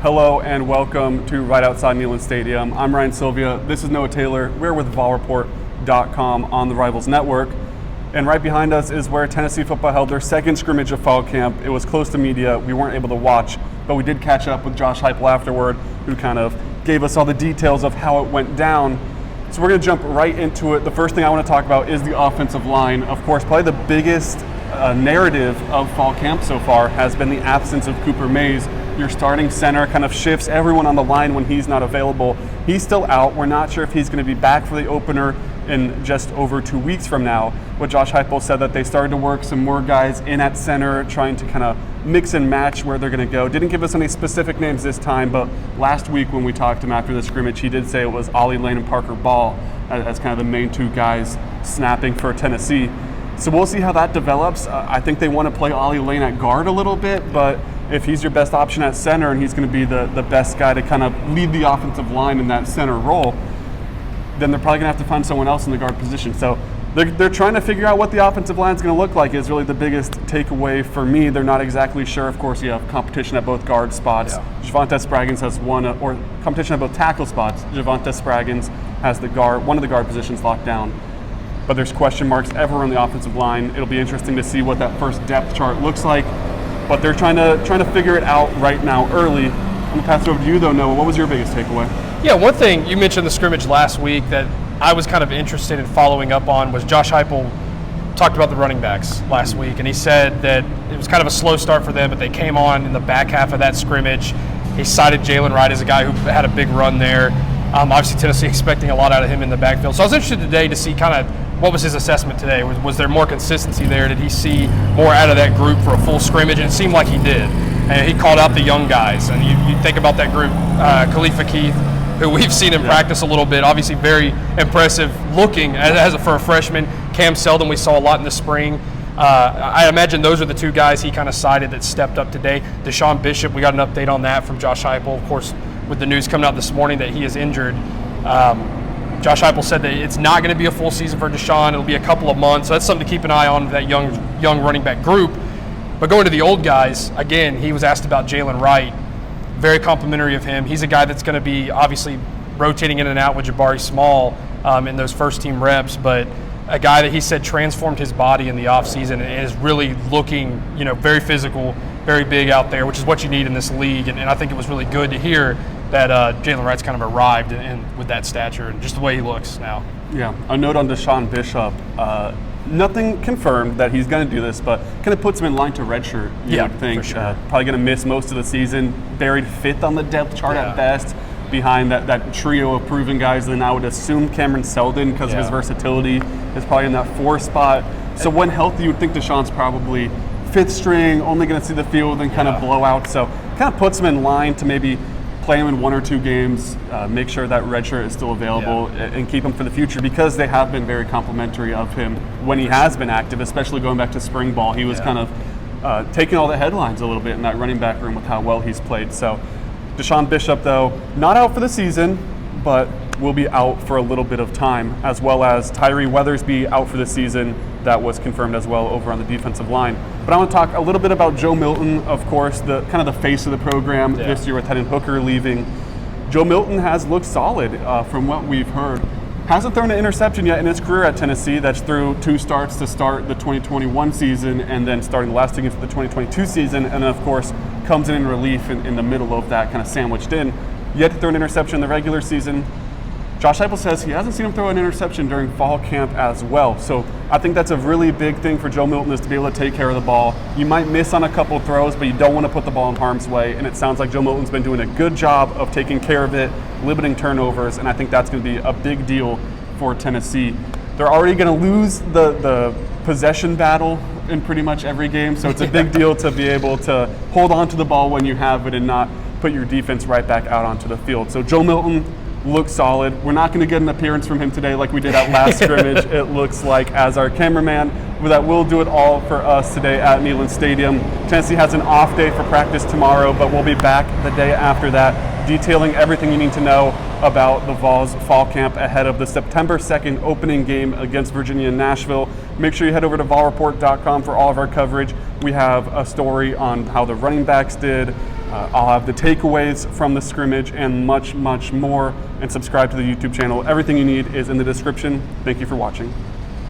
Hello and welcome to Right Outside Neyland Stadium. I'm Ryan Sylvia. This is Noah Taylor. We're with VolReport.com on the Rivals Network. And right behind us is where Tennessee football held their second scrimmage of fall camp. It was close to media. We weren't able to watch, but we did catch up with Josh Heupel afterward, who kind of gave us all the details of how it went down. So we're going to jump right into it. The first thing I want to talk about is the offensive line. Of course, probably the biggest narrative of fall camp so far has been the absence of Cooper Mays. Your starting center kind of shifts everyone on the line when he's not available. He's still out. We're not sure if he's going to be back for the opener in just over 2 weeks from now. What Josh Heupel said that they started to work some more guys in at center, trying to kind of mix and match where they're going to go. Didn't give us any specific names this time, but last week when we talked to him after the scrimmage, he did say it was Ollie Lane and Parker Ball as kind of the main two guys snapping for Tennessee. So we'll see how that develops. I think they want to play Ollie Lane at guard a little bit, but if he's your best option at center and he's going to be the best guy to kind of lead the offensive line in that center role, then they're probably going to have to find someone else in the guard position. So they're trying to figure out what the offensive line is going to look like is really the biggest takeaway for me. They're not exactly sure. Of course, you have competition at both guard spots. Yeah. Javonte Spraggins has or competition at both tackle spots. Javonte Spraggins has one of the guard positions locked down. But there's question marks everywhere on the offensive line. It'll be interesting to see what that first depth chart looks like. But they're trying to figure it out right now early. I'm going to pass it over to you, though, Noah. What was your biggest takeaway? Yeah, one thing you mentioned the scrimmage last week that I was kind of interested in following up on was Josh Heupel talked about the running backs last week, and he said that it was kind of a slow start for them, but they came on in the back half of that scrimmage. He cited Jalen Wright as a guy who had a big run there. Obviously, Tennessee expecting a lot out of him in the backfield. So I was interested today to see kind of what was his assessment today. Was there more consistency there? Did he see more out of that group for a full scrimmage? And it seemed like he did. And he called out the young guys. And you think about that group, Khalifa Keith, who we've seen in practice a little bit, obviously very impressive looking for a freshman. Cam Seldon, we saw a lot in the spring. I imagine those are the two guys he kind of cited that stepped up today. Deshaun Bishop, we got an update on that from Josh Heupel. Of course, with the news coming out this morning that he is injured. Josh Heupel said that it's not going to be a full season for Deshaun. It'll be a couple of months. So that's something to keep an eye on, that young running back group. But going to the old guys, again, he was asked about Jalen Wright. Very complimentary of him. He's a guy that's going to be obviously rotating in and out with Jabari Small in those first-team reps, but a guy that he said transformed his body in the offseason and is really looking, very physical, very big out there, which is what you need in this league. And I think it was really good to hear that Jalen Wright's kind of arrived with that stature and just the way he looks now. Yeah, a note on Deshaun Bishop. Nothing confirmed that he's going to do this, but kind of puts him in line to redshirt, you would think. For sure. Probably going to miss most of the season, buried fifth on the depth chart at best, behind that trio of proven guys. Then I would assume Cameron Seldon, because of his versatility, is probably in that 4 spot. So when healthy, you would think Deshaun's probably fifth string, only going to see the field and kind of blow out. So kind of puts him in line to maybe play him in 1 or 2 games, make sure that red shirt is still available, and keep him for the future, because they have been very complimentary of him when he has been active, especially going back to spring ball. He was kind of taking all the headlines a little bit in that running back room with how well he's played. So Deshaun Bishop, though, not out for the season, but will be out for a little bit of time, as well as Tyree Weathersby out for the season. That was confirmed as well over on the defensive line. But I want to talk a little bit about Joe Milton, of course, the kind of the face of the program this year with Hendon Hooker leaving. Joe Milton has looked solid from what we've heard. Hasn't thrown an interception yet in his career at Tennessee. That's through 2 starts to start the 2021 season, and then starting the last 2 games for the 2022 season, and then of course comes in relief in the middle of that, kind of sandwiched in. Yet to throw an interception in the regular season. Josh Heupel says he hasn't seen him throw an interception during fall camp as well. So I think that's a really big thing for Joe Milton, is to be able to take care of the ball. You might miss on a couple of throws, but you don't want to put the ball in harm's way. And it sounds like Joe Milton's been doing a good job of taking care of it, limiting turnovers, and I think that's going to be a big deal for Tennessee. They're already going to lose the possession battle in pretty much every game, so it's a big deal to be able to hold on to the ball when you have it and not put your defense right back out onto the field. So Joe Milton looks solid. We're not going to get an appearance from him today like we did at last scrimmage, it looks like, as our cameraman. That will do it all for us today at Neyland Stadium. Tennessee has an off day for practice tomorrow, but we'll be back the day after that. detailing everything you need to know about the Vols fall camp ahead of the September 2nd opening game against Virginia in Nashville. Make sure you head over to VolReport.com for all of our coverage. We have a story on how the running backs did. I'll have the takeaways from the scrimmage and much, much more. And subscribe to the YouTube channel. Everything you need is in the description. Thank you for watching.